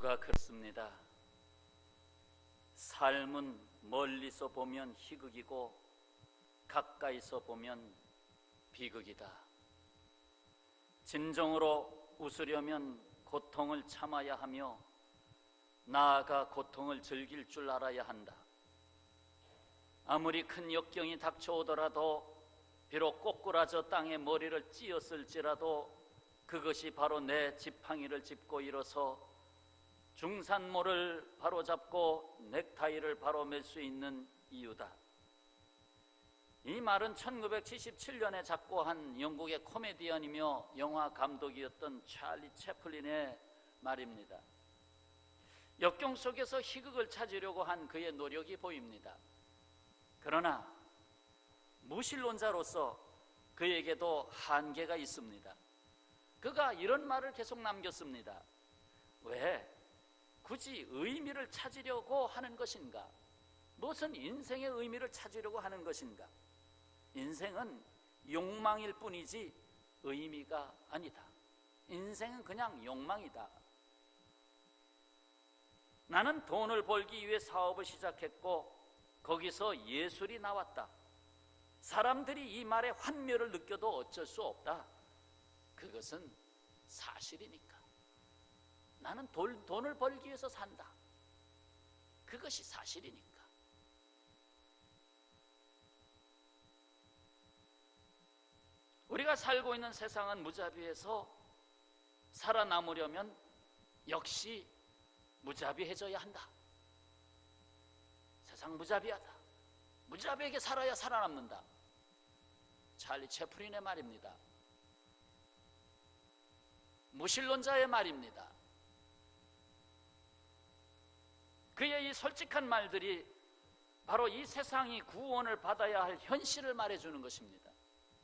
이유가 그렇습니다. 삶은 멀리서 보면 희극이고 가까이서 보면 비극이다. 진정으로 웃으려면 고통을 참아야 하며 나아가 고통을 즐길 줄 알아야 한다. 아무리 큰 역경이 닥쳐오더라도 비록 꼬꾸라져 땅에 머리를 찧었을지라도 그것이 바로 내 지팡이를 짚고 일어서 중산모를 바로잡고 넥타이를 바로 맬 수 있는 이유다. 이 말은 1977년에 작고한 영국의 코미디언이며 영화 감독이었던 찰리 채플린의 말입니다. 역경 속에서 희극을 찾으려고 한 그의 노력이 보입니다. 그러나 무신론자로서 그에게도 한계가 있습니다. 그가 이런 말을 계속 남겼습니다. 왜 굳이 의미를 찾으려고 하는 것인가? 무슨 인생의 의미를 찾으려고 하는 것인가? 인생은 욕망일 뿐이지 의미가 아니다. 인생은 그냥 욕망이다. 나는 돈을 벌기 위해 사업을 시작했고 거기서 예술이 나왔다. 사람들이 이 말에 환멸을 느껴도 어쩔 수 없다. 그것은 사실이니까. 나는 돈을 벌기 위해서 산다. 그것이 사실이니까. 우리가 살고 있는 세상은 무자비해서 살아남으려면 역시 무자비해져야 한다. 세상 무자비하다. 무자비하게 살아야 살아남는다. 찰리 채플린의 말입니다. 무신론자의 말입니다. 그의 이 솔직한 말들이 바로 이 세상이 구원을 받아야 할 현실을 말해주는 것입니다.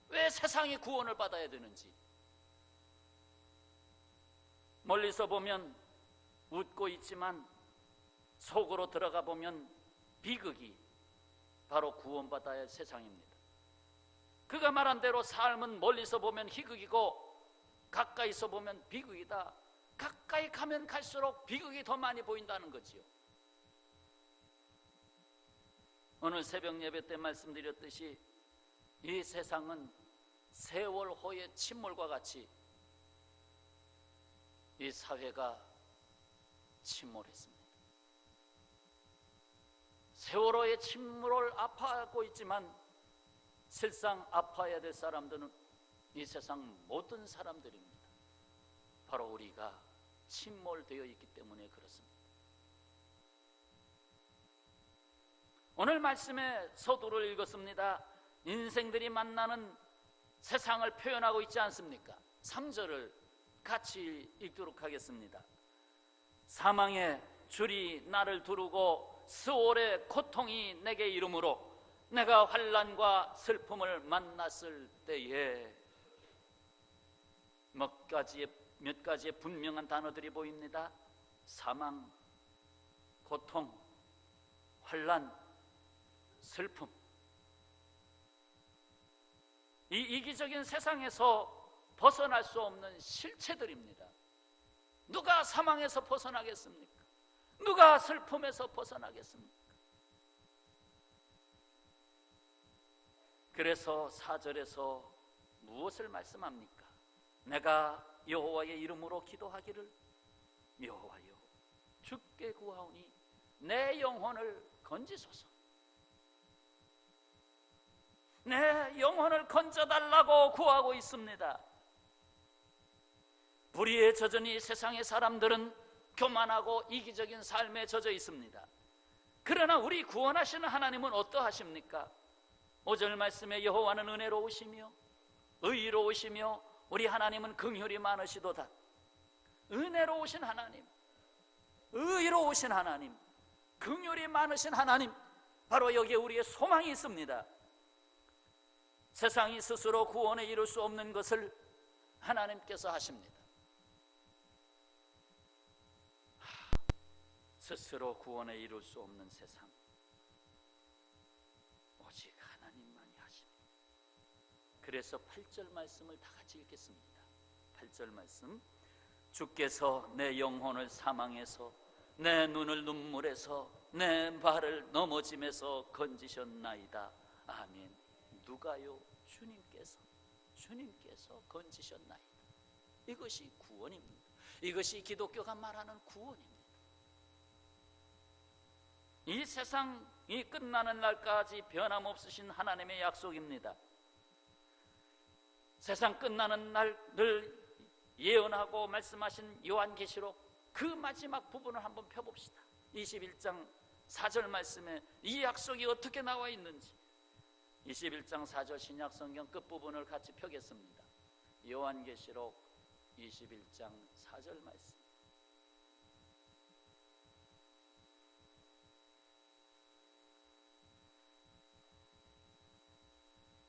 왜 세상이 구원을 받아야 되는지. 멀리서 보면 웃고 있지만 속으로 들어가 보면 비극이 바로 구원받아야 할 세상입니다. 그가 말한 대로 삶은 멀리서 보면 희극이고 가까이서 보면 비극이다. 가까이 가면 갈수록 비극이 더 많이 보인다는 거지요. 오늘 새벽 예배 때 말씀드렸듯이 이 세상은 세월호의 침몰과 같이 이 사회가 침몰했습니다. 세월호의 침몰을 아파하고 있지만 실상 아파해야 될 사람들은 이 세상 모든 사람들입니다. 바로 우리가 침몰되어 있기 때문에 그렇습니다. 오늘 말씀의 서두를 읽었습니다. 인생들이 만나는 세상을 표현하고 있지 않습니까? 3절을 같이 읽도록 하겠습니다. 사망의 줄이 나를 두르고 스올의 고통이 내게 이르므로 내가 환난과 슬픔을 만났을 때에 몇 가지의 분명한 단어들이 보입니다. 사망, 고통, 환난, 슬픔. 이 이기적인 세상에서 벗어날 수 없는 실체들입니다. 누가 사망에서 벗어나겠습니까? 누가 슬픔에서 벗어나겠습니까? 그래서 4절에서 무엇을 말씀합니까? 내가 여호와의 이름으로 기도하기를 여호와여 주께 구하오니 내 영혼을 건지소서. 내 영혼을 건져달라고 구하고 있습니다. 불의에 젖은 이 세상의 사람들은 교만하고 이기적인 삶에 젖어 있습니다. 그러나 우리 구원하시는 하나님은 어떠하십니까? 5절 말씀에 여호와는 은혜로우시며 의로우시며 우리 하나님은 긍휼이 많으시도다. 은혜로우신 하나님, 의로우신 하나님, 긍휼이 많으신 하나님, 바로 여기에 우리의 소망이 있습니다. 세상이 스스로 구원에 이룰 수 없는 것을 하나님께서 하십니다. 스스로 구원에 이룰 수 없는 세상, 오직 하나님만이 하십니다. 그래서 8절 말씀을 다 같이 읽겠습니다. 8절 말씀, 주께서 내 영혼을 사망에서, 내 눈을 눈물에서, 내 발을 넘어짐에서 건지셨나이다. 아멘. 누가요? 주님께서 건지셨나이다. 이것이 구원입니다. 이것이 기독교가 말하는 구원입니다. 이 세상이 끝나는 날까지 변함없으신 하나님의 약속입니다. 세상 끝나는 날을 예언하고 말씀하신 요한계시록 그 마지막 부분을 한번 펴봅시다. 21장 4절 말씀에 이 약속이 어떻게 나와 있는지 21장 4절 신약성경 끝부분을 같이 펴겠습니다. 요한계시록 21장 4절 말씀.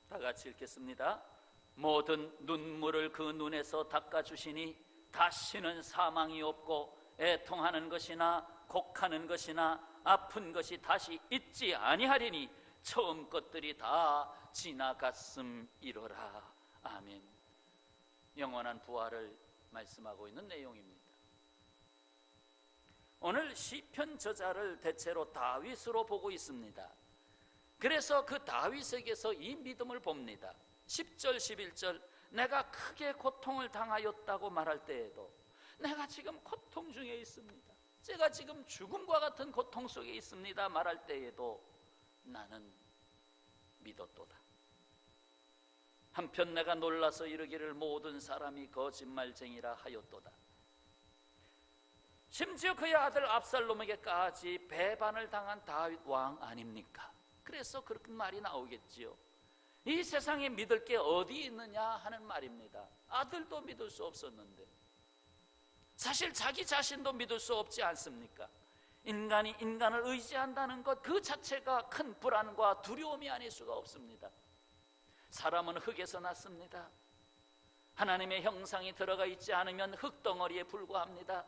다 같이 읽겠습니다. 모든 눈물을 그 눈에서 닦아주시니 다시는 사망이 없고 애통하는 것이나 곡하는 것이나 아픈 것이 다시 있지 아니하리니 처음 것들이 다 지나갔음이로라. 아멘. 영원한 부활을 말씀하고 있는 내용입니다. 오늘 시편 저자를 대체로 다윗으로 보고 있습니다. 그래서 그 다윗에게서 이 믿음을 봅니다. 10절 11절 내가 크게 고통을 당하였다고 말할 때에도 내가 지금 고통 중에 있습니다, 제가 지금 죽음과 같은 고통 속에 있습니다 말할 때에도 나는 믿었도다. 한편 내가 놀라서 이르기를 모든 사람이 거짓말쟁이라 하였도다. 심지어 그의 아들 압살롬에게까지 배반을 당한 다윗 왕 아닙니까? 그래서 그렇게 말이 나오겠지요. 이 세상에 믿을 게 어디 있느냐 하는 말입니다. 아들도 믿을 수 없었는데 사실 자기 자신도 믿을 수 없지 않습니까? 인간이 인간을 의지한다는 것 그 자체가 큰 불안과 두려움이 아닐 수가 없습니다. 사람은 흙에서 났습니다. 하나님의 형상이 들어가 있지 않으면 흙덩어리에 불과합니다.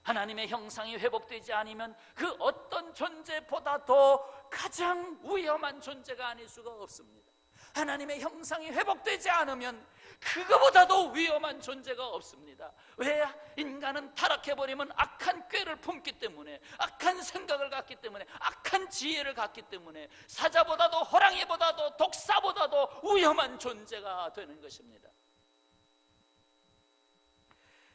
하나님의 형상이 회복되지 않으면 그 어떤 존재보다도 가장 위험한 존재가 아닐 수가 없습니다. 하나님의 형상이 회복되지 않으면 그거보다도 위험한 존재가 없습니다. 왜? 인간은 타락해버리면 악한 꾀를 품기 때문에, 악한 생각을 갖기 때문에, 악한 지혜를 갖기 때문에 사자보다도 호랑이보다도 독사보다도 위험한 존재가 되는 것입니다.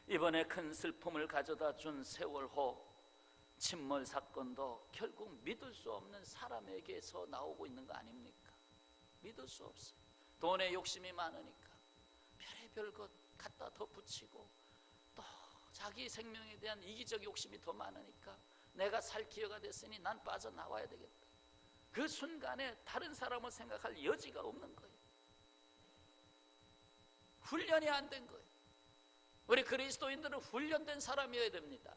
이번에 큰 슬픔을 가져다 준 세월호 침몰 사건도 결국 믿을 수 없는 사람에게서 나오고 있는 거 아닙니까? 믿을 수 없어요. 돈에 욕심이 많으니까 별의별 것 갖다 더 붙이고, 또 자기 생명에 대한 이기적 욕심이 더 많으니까 내가 살 기회가 됐으니 난 빠져나와야 되겠다. 그 순간에 다른 사람을 생각할 여지가 없는 거예요. 훈련이 안 된 거예요. 우리 그리스도인들은 훈련된 사람이어야 됩니다.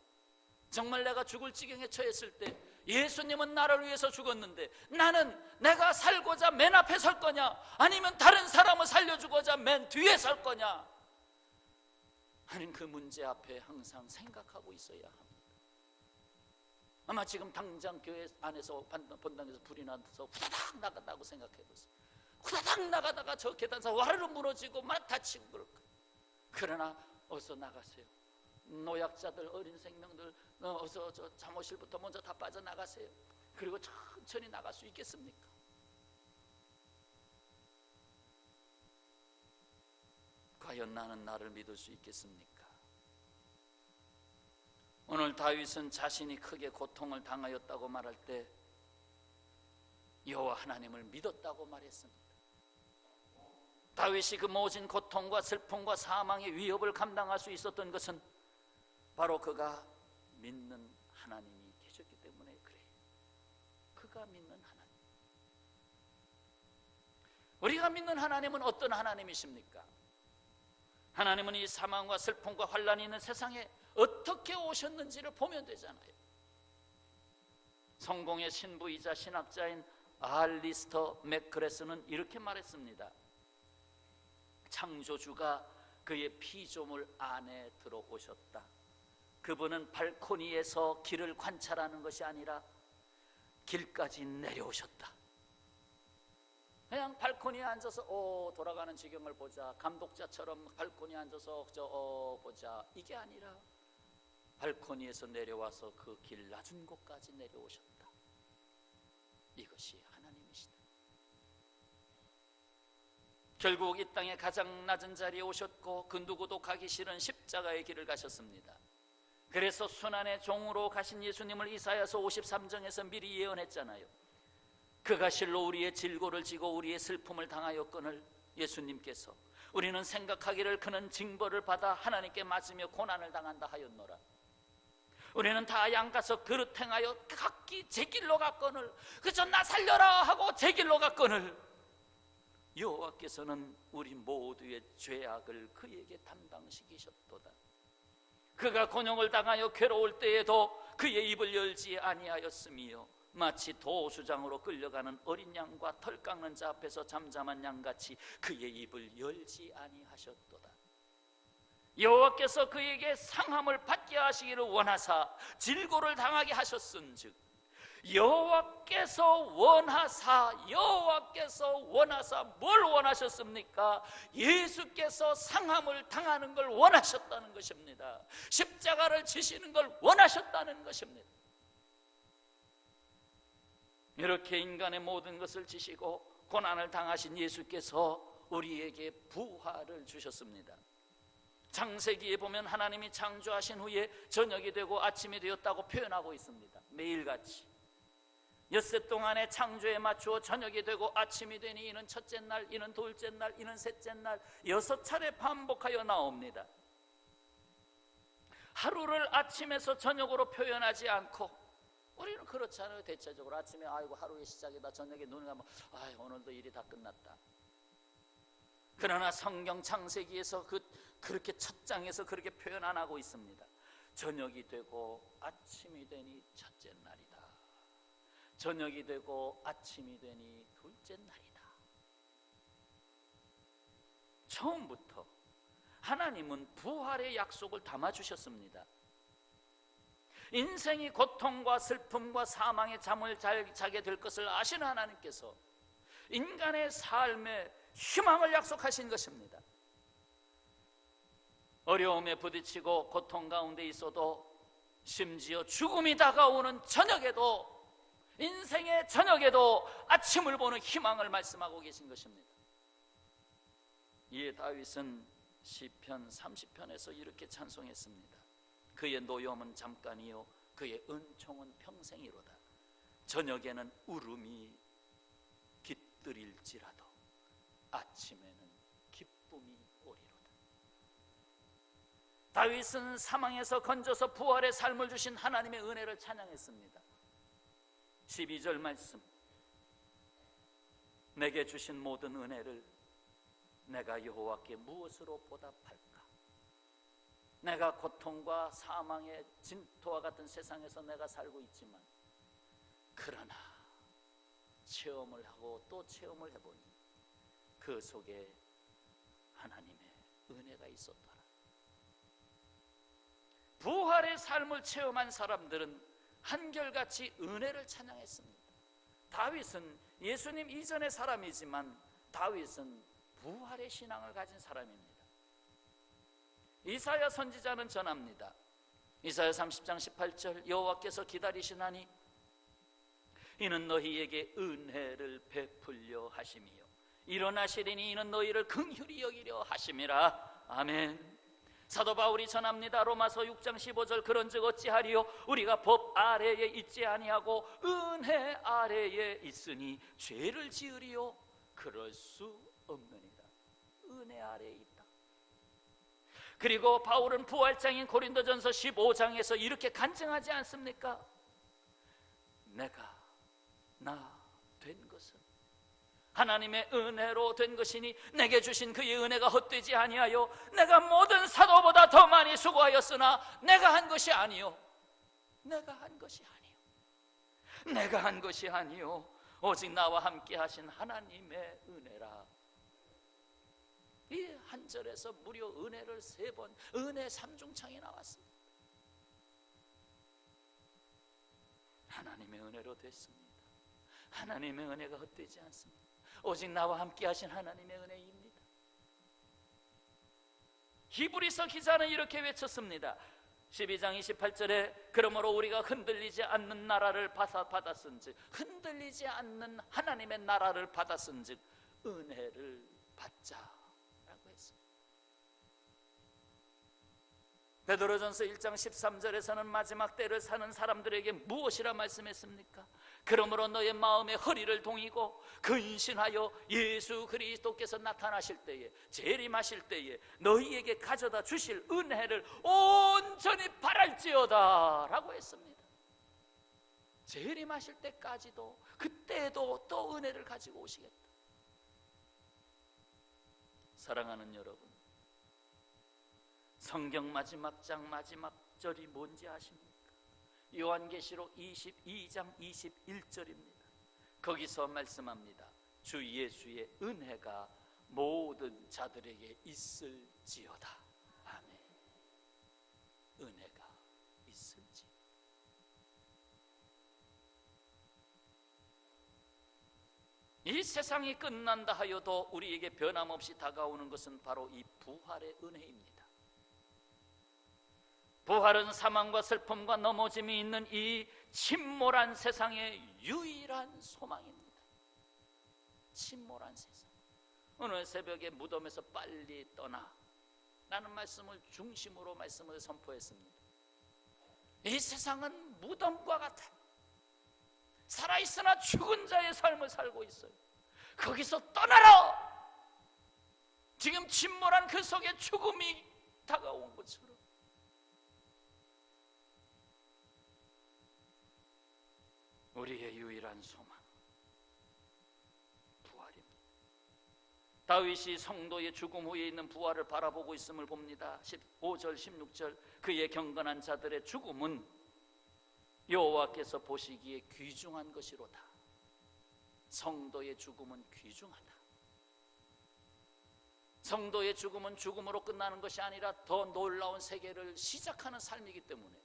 정말 내가 죽을 지경에 처했을 때 예수님은 나를 위해서 죽었는데 나는 내가 살고자 맨 앞에 설 거냐, 아니면 다른 사람을 살려주고자 맨 뒤에 설 거냐 하는 그 문제 앞에 항상 생각하고 있어야 합니다. 아마 지금 당장 교회 안에서 본당에서 불이 나서 후다닥 나간다고 생각해보세요. 후다닥 나가다가 저 계단에서 와르르 무너지고 막 다치고 그럴 거예요. 그러나 어서 나가세요. 노약자들, 어린 생명들 어서 저 잠옷실부터 먼저 다 빠져나가세요. 그리고 천천히 나갈 수 있겠습니까? 과연 나는 나를 믿을 수 있겠습니까? 오늘 다윗은 자신이 크게 고통을 당하였다고 말할 때 여호와 하나님을 믿었다고 말했습니다. 다윗이 그 모진 고통과 슬픔과 사망의 위협을 감당할 수 있었던 것은 바로 그가 믿는 하나님이 계셨기 때문에 그래요. 그가 믿는 하나님. 우리가 믿는 하나님은 어떤 하나님이십니까? 하나님은 이 사망과 슬픔과 환란이 있는 세상에 어떻게 오셨는지를 보면 되잖아요. 성공의 신부이자 신학자인 알리스터 맥크레스는 이렇게 말했습니다. 창조주가 그의 피조물 안에 들어오셨다. 그분은 발코니에서 길을 관찰하는 것이 아니라 길까지 내려오셨다. 그냥 발코니에 앉아서 돌아가는 지경을 보자, 감독자처럼 발코니에 앉아서 보자, 이게 아니라 발코니에서 내려와서 그 길 낮은 곳까지 내려오셨다. 이것이 하나님이시다. 결국 이 땅의 가장 낮은 자리에 오셨고 그 누구도 가기 싫은 십자가의 길을 가셨습니다. 그래서 순환의 종으로 가신 예수님을 이사야서 53장에서 미리 예언했잖아요. 그가 실로 우리의 질고를 지고 우리의 슬픔을 당하였거늘 예수님께서 우리는 생각하기를 그는 징벌을 받아 하나님께 맞으며 고난을 당한다 하였노라. 우리는 다 양가서 그릇 행하여 각기 제 길로 갔거늘 그저 나 살려라 하고 제 길로 갔거늘 여호와께서는 우리 모두의 죄악을 그에게 담당시키셨도다. 그가 곤욕을 당하여 괴로울 때에도 그의 입을 열지 아니하였으며 마치 도수장으로 끌려가는 어린 양과 털 깎는 자 앞에서 잠잠한 양같이 그의 입을 열지 아니하셨도다. 여호와께서 그에게 상함을 받게 하시기를 원하사 질고를 당하게 하셨은즉 여호와께서 원하사 뭘 원하셨습니까? 예수께서 상함을 당하는 걸 원하셨다는 것입니다. 십자가를 지시는 걸 원하셨다는 것입니다. 이렇게 인간의 모든 것을 지시고 고난을 당하신 예수께서 우리에게 부활을 주셨습니다. 창세기에 보면 하나님이 창조하신 후에 저녁이 되고 아침이 되었다고 표현하고 있습니다. 매일같이 엿새 동안의 창조에 맞추어 저녁이 되고 아침이 되니 이는 첫째 날, 이는 둘째 날, 이는 셋째 날 6차례 반복하여 나옵니다. 하루를 아침에서 저녁으로 표현하지 않고 우리는 그렇잖아요. 대체적으로 아침에 아이고 하루의 시작이다, 저녁에 눈을 감아 아이고 오늘도 일이 다 끝났다. 그러나 성경 창세기에서 그렇게 첫 장에서 그렇게 표현 안 하고 있습니다. 저녁이 되고 아침이 되니 첫째 날이다. 저녁이 되고 아침이 되니 둘째 날이다. 처음부터 하나님은 부활의 약속을 담아주셨습니다. 인생이 고통과 슬픔과 사망의 잠을 자게 될 것을 아시는 하나님께서 인간의 삶에 희망을 약속하신 것입니다. 어려움에 부딪히고 고통 가운데 있어도 심지어 죽음이 다가오는 저녁에도 인생의 저녁에도 아침을 보는 희망을 말씀하고 계신 것입니다. 이에 다윗은 시편 30편에서 이렇게 찬송했습니다. 그의 노염은 잠깐이요 그의 은총은 평생이로다. 저녁에는 울음이 깃들일지라도 아침에는 기쁨이 오리로다. 다윗은 사망에서 건져서 부활의 삶을 주신 하나님의 은혜를 찬양했습니다. 12절 말씀, 내게 주신 모든 은혜를 내가 여호와께 무엇으로 보답할까? 내가 고통과 사망의 진토와 같은 세상에서 내가 살고 있지만 그러나 체험을 하고 또 체험을 해보니 그 속에 하나님의 은혜가 있었더라. 부활의 삶을 체험한 사람들은 한결같이 은혜를 찬양했습니다. 다윗은 예수님 이전의 사람이지만 다윗은 부활의 신앙을 가진 사람입니다. 이사야 선지자는 전합니다. 이사야 30장 18절, 여호와께서 기다리시나니 이는 너희에게 은혜를 베풀려 하심이요 일어나시리니 이는 너희를 긍휼히 여기려 하심이라. 아멘. 사도 바울이 전합니다. 로마서 6장 15절, 그런즉 어찌하리요 우리가 법 아래에 있지 아니하고 은혜 아래에 있으니 죄를 지으리요 그럴 수 없느니라. 은혜 아래에 있다. 그리고 바울은 부활장인 고린도전서 15장에서 이렇게 간증하지 않습니까? 내가 나 된 것은 하나님의 은혜로 된 것이니 내게 주신 그의 은혜가 헛되지 아니하여 내가 모든 사도보다 더 많이 수고하였으나 내가 한 것이 아니요 내가 한 것이 아니요 오직 나와 함께 하신 하나님의 은혜라. 이 한 절에서 무려 은혜를 3번, 은혜 3중창이 나왔습니다. 하나님의 은혜로 됐습니다. 하나님의 은혜가 헛되지 않습니다. 오직 나와 함께 하신 하나님의 은혜입니다. 히브리서 기자는 이렇게 외쳤습니다. 12장 28절에 그러므로 우리가 흔들리지 않는 나라를 받았은즉, 흔들리지 않는 하나님의 나라를 받았은즉 은혜를 받자라고 했습니다. 베드로전서 1장 13절에서는 마지막 때를 사는 사람들에게 무엇이라 말씀했습니까? 그러므로 너의 마음의 허리를 동이고 근신하여 예수 그리스도께서 나타나실 때에, 재림하실 때에 너희에게 가져다 주실 은혜를 온전히 바랄지어다 라고 했습니다. 재림하실 때까지도, 그때에도 또 은혜를 가지고 오시겠다. 사랑하는 여러분, 성경 마지막 장 마지막 절이 뭔지 아십니까? 요한계시록 22장 21절입니다. 거기서 말씀합니다. 주 예수의 은혜가 모든 자들에게 있을지어다. 아멘. 은혜가 있을지. 이 세상이 끝난다 하여도 우리에게 변함없이 다가오는 것은 바로 이 부활의 은혜입니다. 부활은 사망과 슬픔과 넘어짐이 있는 이 침몰한 세상의 유일한 소망입니다. 침몰한 세상. 오늘 새벽에 무덤에서 빨리 떠나 라는 말씀을 중심으로 말씀을 선포했습니다. 이 세상은 무덤과 같아. 살아있으나 죽은 자의 삶을 살고 있어요. 거기서 떠나라! 지금 침몰한 그 속에 죽음이 다가온 것처럼 우리의 유일한 소망, 부활입니다. 다윗이 성도의 죽음 후에 있는 부활을 바라보고 있음을 봅니다. 15절 16절 그의 경건한 자들의 죽음은 여호와께서 보시기에 귀중한 것이로다. 성도의 죽음은 귀중하다. 성도의 죽음은 죽음으로 끝나는 것이 아니라 더 놀라운 세계를 시작하는 삶이기 때문에,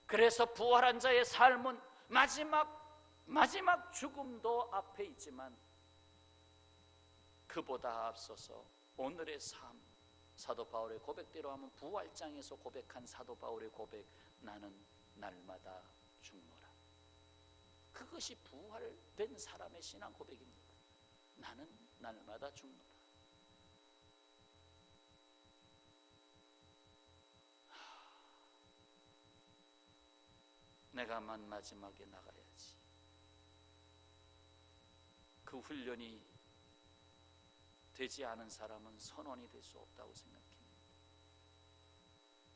그래서 부활한 자의 삶은 마지막 죽음도 앞에 있지만 그보다 앞서서 오늘의 삶, 사도 바울의 고백대로 하면 부활장에서 고백한 사도 바울의 고백, 나는 날마다 죽노라. 그것이 부활된 사람의 신앙 고백입니다. 나는 날마다 죽노라. 내가 마지막에 나가야지. 그 훈련이 되지 않은 사람은 선원이 될 수 없다고 생각합니다.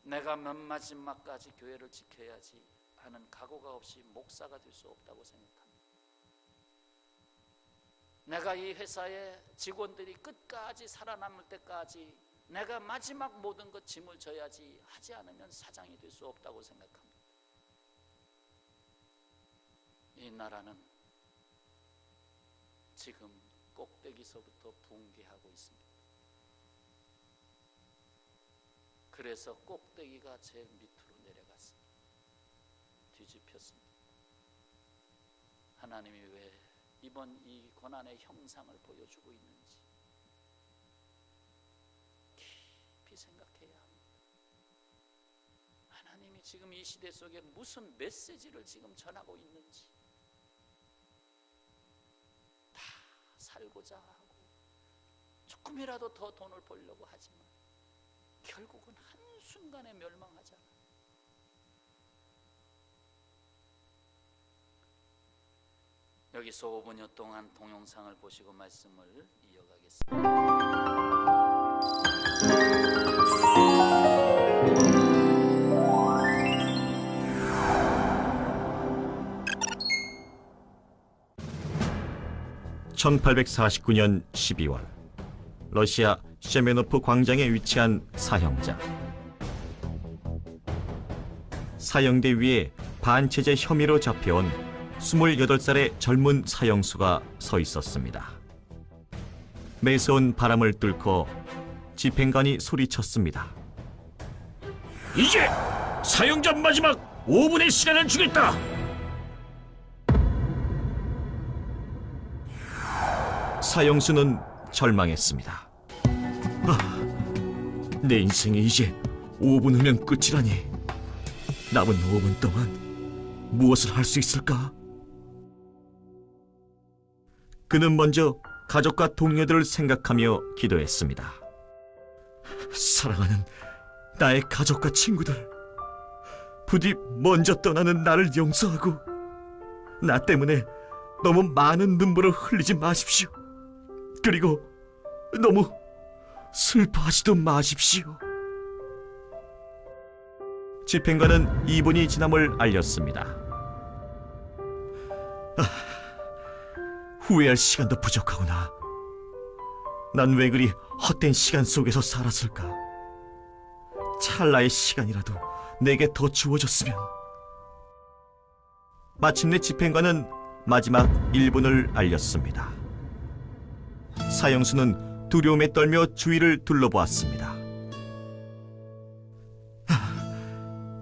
내가 마지막까지 교회를 지켜야지 하는 각오가 없이 목사가 될 수 없다고 생각합니다. 내가 이 회사의 직원들이 끝까지 살아남을 때까지 내가 마지막 모든 것 짐을 져야지 하지 않으면 사장이 될 수 없다고 생각합니다. 이 나라는 지금 꼭대기서부터 붕괴하고 있습니다. 그래서 꼭대기가 제일 밑으로 내려갔습니다. 뒤집혔습니다. 하나님이 왜 이번 이 고난의 형상을 보여주고 있는지 깊이 생각해야 합니다. 하나님이 지금 이 시대 속에 무슨 메시지를 지금 전하고 있는지, 살고자 하고 조금이라도 더 돈을 벌려고 하지만 결국은 한순간에 멸망하잖아. 여기서 5분여 동안 동영상을 보시고 말씀을 이어가겠습니다. 1849년 12월 러시아 셰메노프 광장에 위치한 사형자. 사형대 위에 반체제 혐의로 잡혀온 28살의 젊은 사형수가 서 있었습니다. 매서운 바람을 뚫고 집행관이 소리쳤습니다. 이제 사형자 마지막 5분의 시간을 주겠다. 사형수는 절망했습니다. 내 인생에 이제 5분 후면 끝이라니. 남은 5분 동안 무엇을 할 수 있을까? 그는 먼저 가족과 동료들을 생각하며 기도했습니다. 사랑하는 나의 가족과 친구들, 부디 먼저 떠나는 나를 용서하고 나 때문에 너무 많은 눈물을 흘리지 마십시오. 그리고 너무 슬퍼하지도 마십시오. 집행관은 2분이 지남을 알렸습니다. 후회할 시간도 부족하구나. 난 왜 그리 헛된 시간 속에서 살았을까? 찰나의 시간이라도 내게 더 주어졌으면. 마침내 집행관은 마지막 1분을 알렸습니다. 사형수는 두려움에 떨며 주위를 둘러보았습니다.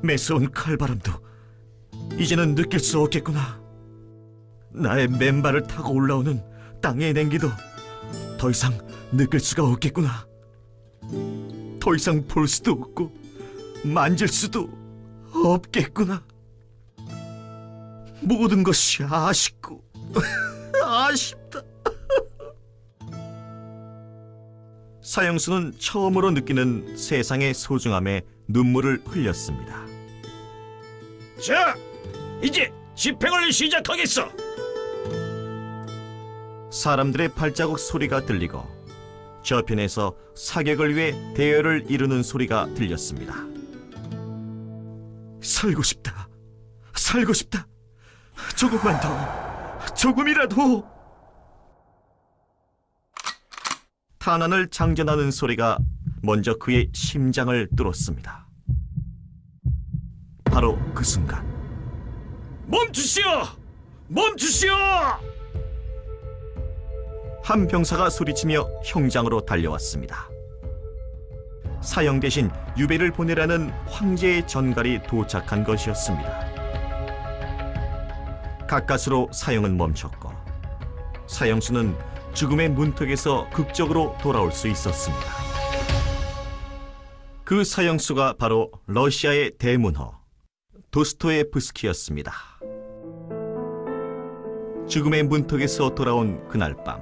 매서운 칼바람도 이제는 느낄 수 없겠구나. 나의 맨발을 타고 올라오는 땅의 냉기도 더 이상 느낄 수가 없겠구나. 더 이상 볼 수도 없고 만질 수도 없겠구나. 모든 것이 아쉽고 아쉽다. 사형수는 처음으로 느끼는 세상의 소중함에 눈물을 흘렸습니다. 자, 이제 집행을 시작하겠어. 사람들의 발자국 소리가 들리고 저편에서 사격을 위해 대열을 이루는 소리가 들렸습니다. 살고 싶다. 살고 싶다. 조금만 더. 조금이라도. 탄환을 장전하는 소리가 먼저 그의 심장을 뚫었습니다. 바로 그 순간 멈추시오! 멈추시오! 한 병사가 소리치며 형장으로 달려왔습니다. 사형 대신 유배를 보내라는 황제의 전갈이 도착한 것이었습니다. 가까스로 사형은 멈췄고 사형수는 죽음의 문턱에서 극적으로 돌아올 수 있었습니다. 그 사형수가 바로 러시아의 대문호 도스토옙스키였습니다. 죽음의 문턱에서 돌아온 그날 밤,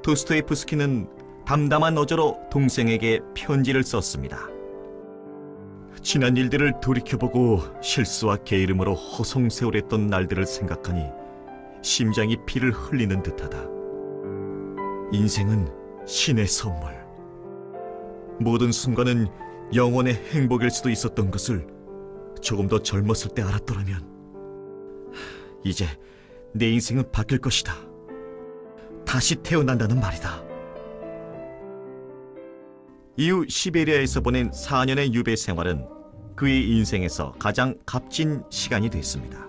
도스토옙스키는 담담한 어조로 동생에게 편지를 썼습니다. 지난 일들을 돌이켜보고 실수와 게으름으로 허송세월했던 날들을 생각하니 심장이 피를 흘리는 듯하다. 인생은 신의 선물. 모든 순간은 영원의 행복일 수도 있었던 것을 조금 더 젊었을 때 알았더라면 이제 내 인생은 바뀔 것이다. 다시 태어난다는 말이다. 이후 시베리아에서 보낸 4년의 유배 생활은 그의 인생에서 가장 값진 시간이 됐습니다.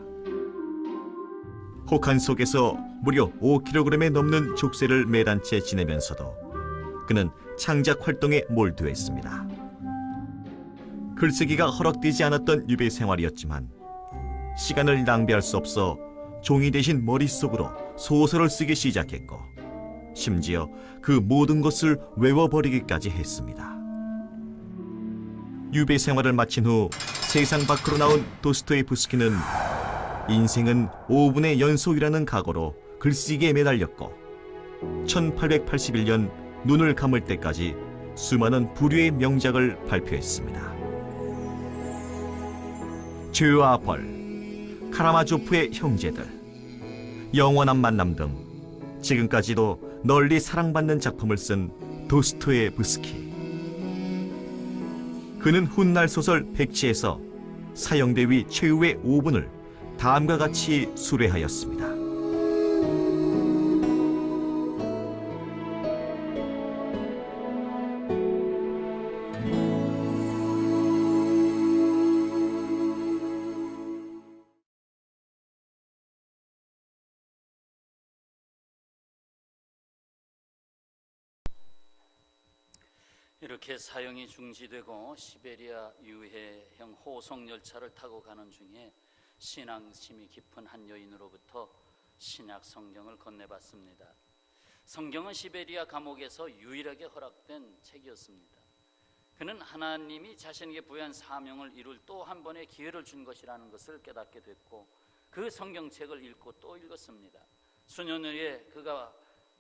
혹한 속에서 무려 5kg에 넘는 족쇄를 매단 채 지내면서도 그는 창작 활동에 몰두했습니다. 글쓰기가 허락되지 않았던 유배 생활이었지만 시간을 낭비할 수 없어 종이 대신 머릿속으로 소설을 쓰기 시작했고 심지어 그 모든 것을 외워버리기까지 했습니다. 유배 생활을 마친 후 세상 밖으로 나온 도스토옙스키는 인생은 5분의 연속이라는 각오로 글쓰기에 매달렸고 1881년 눈을 감을 때까지 수많은 부류의 명작을 발표했습니다. 죄와 벌, 카라마조프의 형제들, 영원한 만남 등 지금까지도 널리 사랑받는 작품을 쓴 도스토옙스키. 그는 훗날 소설 백치에서 사형대위 최후의 5분을 다음과 같이 수레하였습니다. 이렇게 사형이 중지되고 시베리아 유해형 호송 열차를 타고 가는 중에 신앙심이 깊은 한 여인으로부터 신약 성경을 그는 하나님이 자신에게 부여한 사명을 이룰 또 한 번의 기회를 준 것이라는 것을 깨닫게 됐고, 그 성경책을 읽고 또 읽었습니다. 수년 후에 그가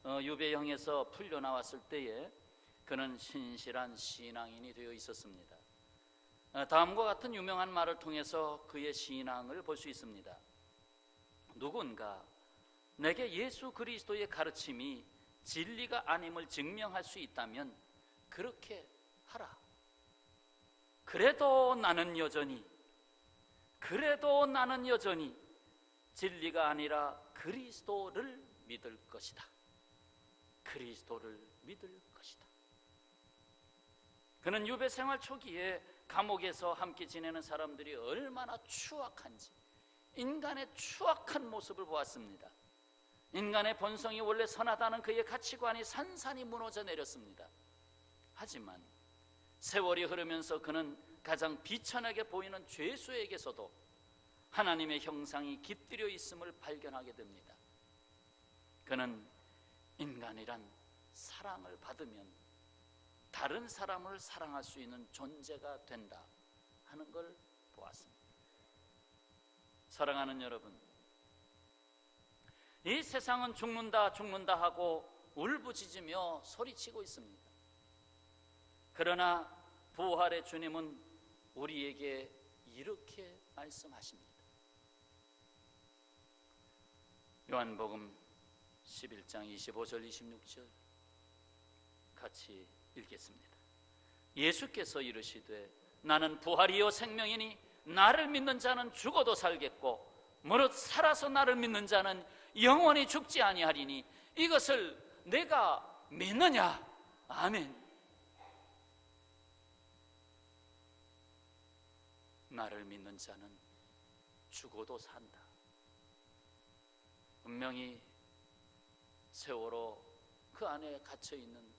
유배형에서 풀려나왔을 때에 그는 신실한 신앙인이 되어 있었습니다. 다음과 같은 유명한 말을 통해서 그의 신앙을 볼 수 있습니다. 누군가 내게 예수 그리스도의 가르침이 진리가 아님을 증명할 수 있다면 그렇게 하라. 그래도 나는 여전히 진리가 아니라 그리스도를 믿을 것이다. 그리스도를 믿을 것이다. 그는 유배 생활 초기에 감옥에서 함께 지내는 사람들이 얼마나 추악한지, 인간의 추악한 모습을 보았습니다. 인간의 본성이 원래 선하다는 그의 가치관이 산산이 무너져 내렸습니다. 하지만 세월이 흐르면서 그는 가장 비천하게 보이는 죄수에게서도 하나님의 형상이 깃들여 있음을 발견하게 됩니다. 그는 인간이란 사랑을 받으면 다른 사람을 사랑할 수 있는 존재가 된다 하는 걸 보았습니다. 사랑하는 여러분, 이 세상은 죽는다 하고 울부짖으며 소리치고 있습니다. 그러나 부활의 주님은 우리에게 이렇게 말씀하십니다. 요한복음 11장 25절 26절 같이 읽겠습니다. 예수께서 이르시되 나는 부활이요 생명이니 나를 믿는 자는 죽어도 살겠고 무릇 살아서 나를 믿는 자는 영원히 죽지 아니하리니 이것을 내가 믿느냐? 아멘. 나를 믿는 자는 죽어도 산다. 분명히 세월호 그 안에 갇혀있는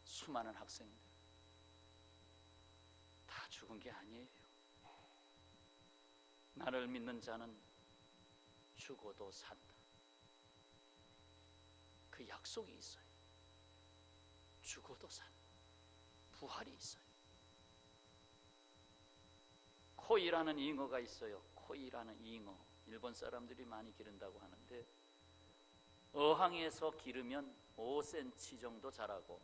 수많은 학생들 다 죽은 게 아니에요. 나를 믿는 자는 죽어도 산다. 그 약속이 있어요. 죽어도 산다. 부활이 있어요. 코이라는 잉어가 있어요. 코이라는 잉어. 일본 사람들이 많이 기른다고 하는데 어항에서 기르면 5cm 정도 자라고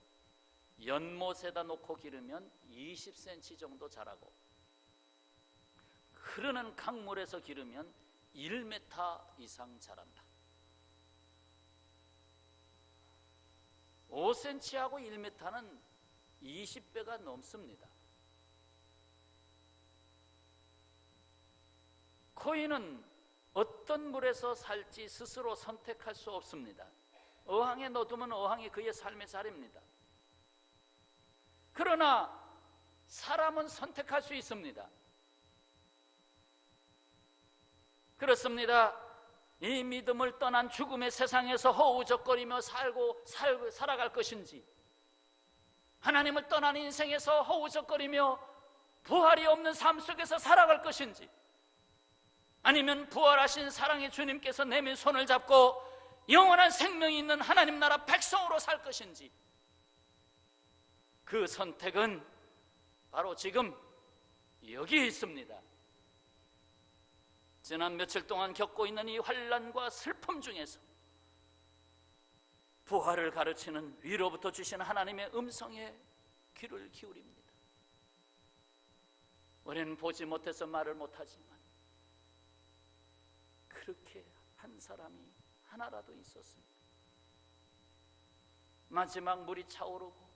연못에다 놓고 기르면 20cm 정도 자라고 흐르는 강물에서 기르면 1m 이상 자란다. 5cm하고 1m는 20배가 넘습니다. 코이는 어떤 물에서 살지 스스로 선택할 수 없습니다. 어항에 넣어두면 어항이 그의 삶의 자리입니다. 그러나 사람은 선택할 수 있습니다. 그렇습니다. 이 믿음을 떠난 죽음의 세상에서 허우적거리며 살아갈 것인지, 하나님을 떠난 인생에서 허우적거리며 부활이 없는 삶 속에서 살아갈 것인지, 아니면 부활하신 사랑의 주님께서 내민 손을 잡고 영원한 생명이 있는 하나님 나라 백성으로 살 것인지, 그 선택은 바로 지금 여기에 있습니다. 지난 며칠 동안 겪고 있는 이 환난과 슬픔 중에서 부활을 가르치는 위로부터 주신 하나님의 음성에 귀를 기울입니다. 우리는 보지 못해서 말을 못하지만 그렇게 한 사람이 하나라도 있었습니다. 마지막 물이 차오르고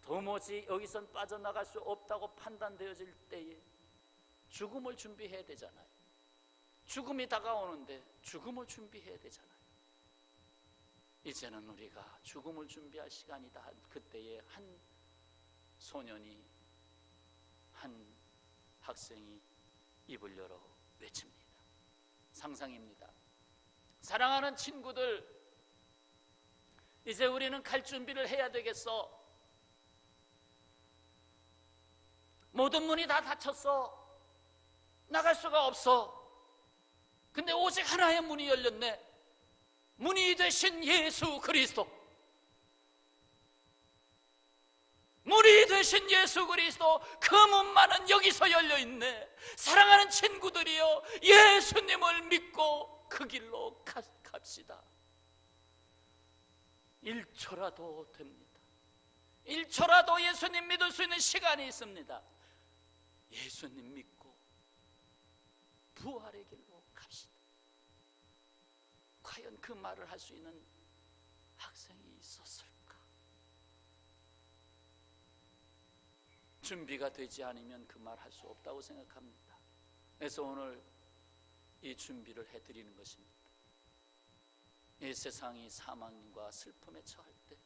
도무지 여기선 빠져나갈 수 없다고 판단되어질 때에 죽음을 준비해야 되잖아요. 죽음이 다가오는데 죽음을 준비해야 되잖아요. 이제는 우리가 죽음을 준비할 시간이다. 그때에 한 소년이, 한 학생이 입을 열어 외칩니다. 상상입니다. 사랑하는 친구들, 이제 우리는 갈 준비를 해야 되겠어. 모든 문이 다 닫혔어. 나갈 수가 없어. 근데 오직 하나의 문이 열렸네. 문이 되신 예수 그리스도. 문이 되신 예수 그리스도 그 문만은 여기서 열려있네. 사랑하는 친구들이여, 예수님을 믿고 그 길로 갑시다. 1초라도 됩니다. 1초라도 예수님 믿을 수 있는 시간이 있습니다. 예수님 믿고 부활의 길로 갑시다. 과연 그 말을 할 수 있는 학생이 있었을까? 준비가 되지 않으면 그 말 할 수 없다고 생각합니다. 그래서 오늘 이 준비를 해드리는 것입니다. 이 세상이 사망과 슬픔에 처할 때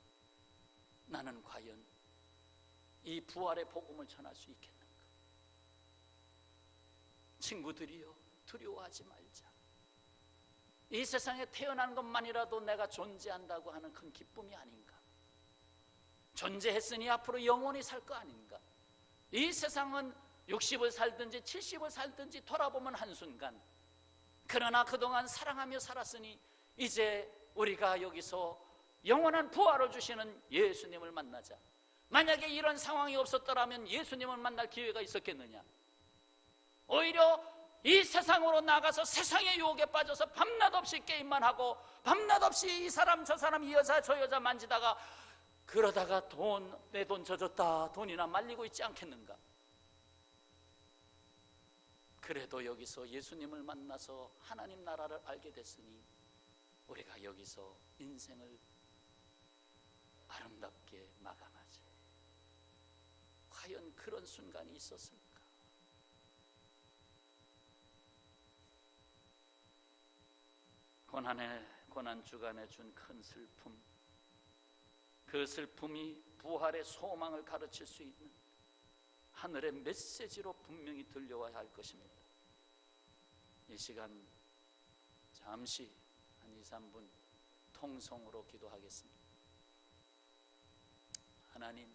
나는 과연 이 부활의 복음을 전할 수 있겠는가? 친구들이여, 두려워하지 말자. 이 세상에 태어난 것만이라도 내가 존재한다고 하는 큰 기쁨이 아닌가? 존재했으니 앞으로 영원히 살 거 아닌가? 이 세상은 60을 살든지 70을 살든지 돌아보면 한순간, 그러나 그동안 사랑하며 살았으니 이제 우리가 여기서 영원한 부활을 주시는 예수님을 만나자. 만약에 이런 상황이 없었더라면 예수님을 만날 기회가 있었겠느냐? 오히려 이 세상으로 나가서 세상의 유혹에 빠져서 밤낮 없이 게임만 하고 밤낮 없이 이 사람 저 사람 이 여자 저 여자 만지다가 그러다가 내 돈 젖었다 돈이나 말리고 있지 않겠는가? 그래도 여기서 예수님을 만나서 하나님 나라를 알게 됐으니 우리가 여기서 인생을 아름답게 마감하자. 과연 그런 순간이 있었을까? 고난 주간에 준 큰 슬픔, 그 슬픔이 부활의 소망을 가르칠 수 있는 하늘의 메시지로 분명히 들려와야 할 것입니다. 이 시간 잠시 한 2, 3분 통성으로 기도하겠습니다. 하나님,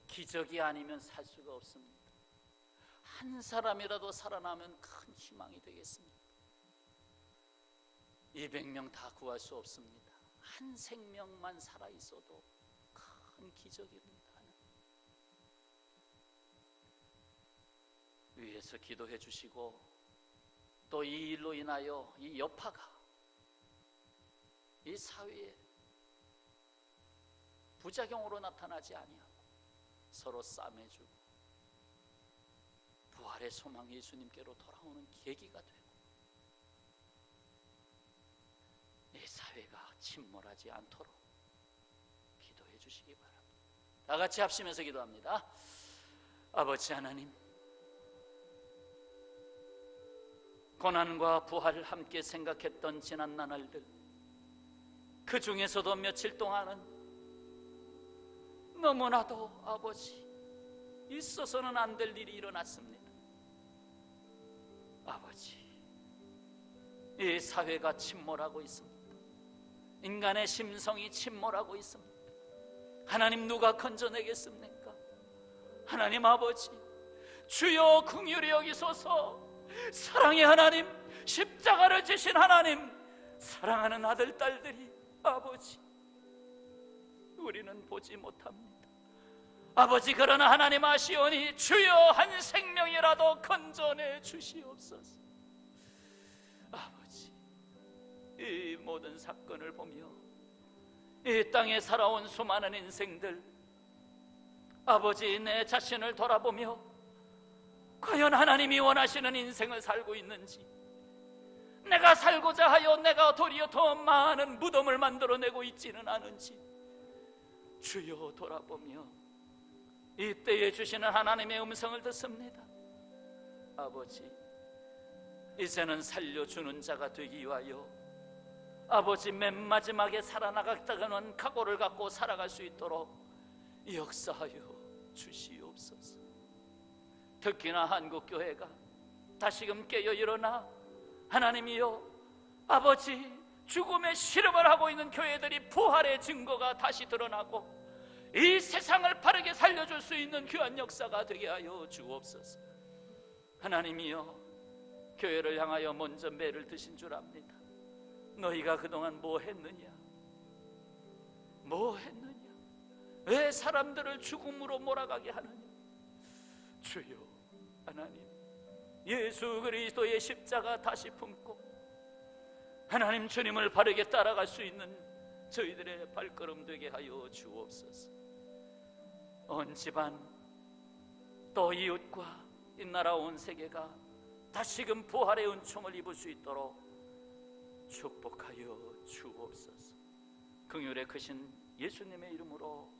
기적이 아니면 살 수가 없습니다. 한 사람이라도 살아나면 큰 희망이 되겠습니다. 200명 다 구할 수 없습니다. 한 생명만 살아있어도 큰 기적입니다. 위에서 기도해 주시고, 또 이 일로 인하여 이 여파가 이 사회에 부작용으로 나타나지 아니하고 서로 싸매주고 부활의 소망 예수님께로 돌아오는 계기가 되고 이 사회가 침몰하지 않도록 기도해 주시기 바랍니다. 다 같이 합심해서 기도합니다. 아버지 하나님, 고난과 부활을 함께 생각했던 지난 나날들, 그 중에서도 며칠 동안은 너무나도 아버지 있어서는 안 될 일이 일어났습니다. 아버지, 이 사회가 침몰하고 있습니다. 인간의 심성이 침몰하고 있습니다. 하나님, 누가 건져내겠습니까? 하나님 아버지, 주여 긍휼히 여기소서. 사랑의 하나님, 십자가를 지신 하나님, 사랑하는 아들 딸들이 아버지 우리는 보지 못합니다. 아버지, 그러나 하나님 아시오니 주여 한 생명이라도 건져내 주시옵소서. 아버지, 이 모든 사건을 보며 이 땅에 살아온 수많은 인생들, 아버지 내 자신을 돌아보며 과연 하나님이 원하시는 인생을 살고 있는지, 내가 살고자 하여 내가 도리어 더 많은 무덤을 만들어내고 있지는 않은지 주여 돌아보며 이때에 주시는 하나님의 음성을 듣습니다. 아버지, 이제는 살려주는 자가 되기 위하여 아버지 맨 마지막에 살아나갔다가는 각오를 갖고 살아갈 수 있도록 역사하여 주시옵소서. 특히나 한국교회가 다시금 깨어 일어나 하나님이여 아버지 죽음의 실험을 하고 있는 교회들이 부활의 증거가 다시 드러나고 이 세상을 바르게 살려줄 수 있는 귀한 역사가 되게 하여 주옵소서. 하나님이여, 교회를 향하여 먼저 매를 드신 줄 압니다. 너희가 그동안 뭐 했느냐? 왜 사람들을 죽음으로 몰아가게 하느냐? 주여 하나님, 예수 그리스도의 십자가 다시 품고 하나님 주님을 바르게 따라갈 수 있는 저희들의 발걸음 되게 하여 주옵소서. 온 집안 또 이웃과 이 나라 온 세계가 다시금 부활의 은총을 입을 수 있도록 축복하여 주옵소서. 긍휼에 크신 예수님의 이름으로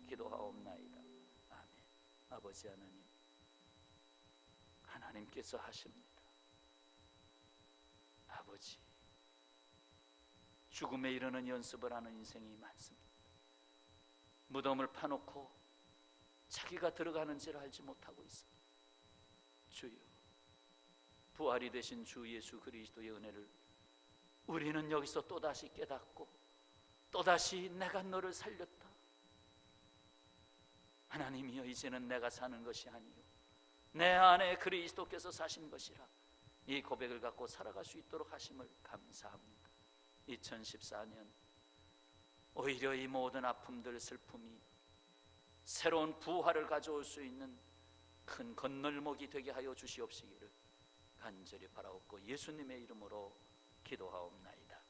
기도하옵나이다. 아멘. 아버지 하나님, 하나님께서 하십니다. 아버지, 죽음에 이르는 연습을 하는 인생이 많습니다. 무덤을 파놓고 자기가 들어가는지를 알지 못하고 있습니다. 주여, 부활이 되신 주 예수 그리스도의 은혜를 우리는 여기서 또다시 깨닫고 또다시 내가 너를 살렸다, 하나님이여 이제는 내가 사는 것이 아니요 내 안에 그리스도께서 사신 것이라, 이 고백을 갖고 살아갈 수 있도록 하심을 감사합니다. 2014년 오히려 이 모든 아픔들, 슬픔이 새로운 부활을 가져올 수 있는 큰 건널목이 되게 하여 주시옵시기를 간절히 바라옵고 예수님의 이름으로 기도하옵나이다.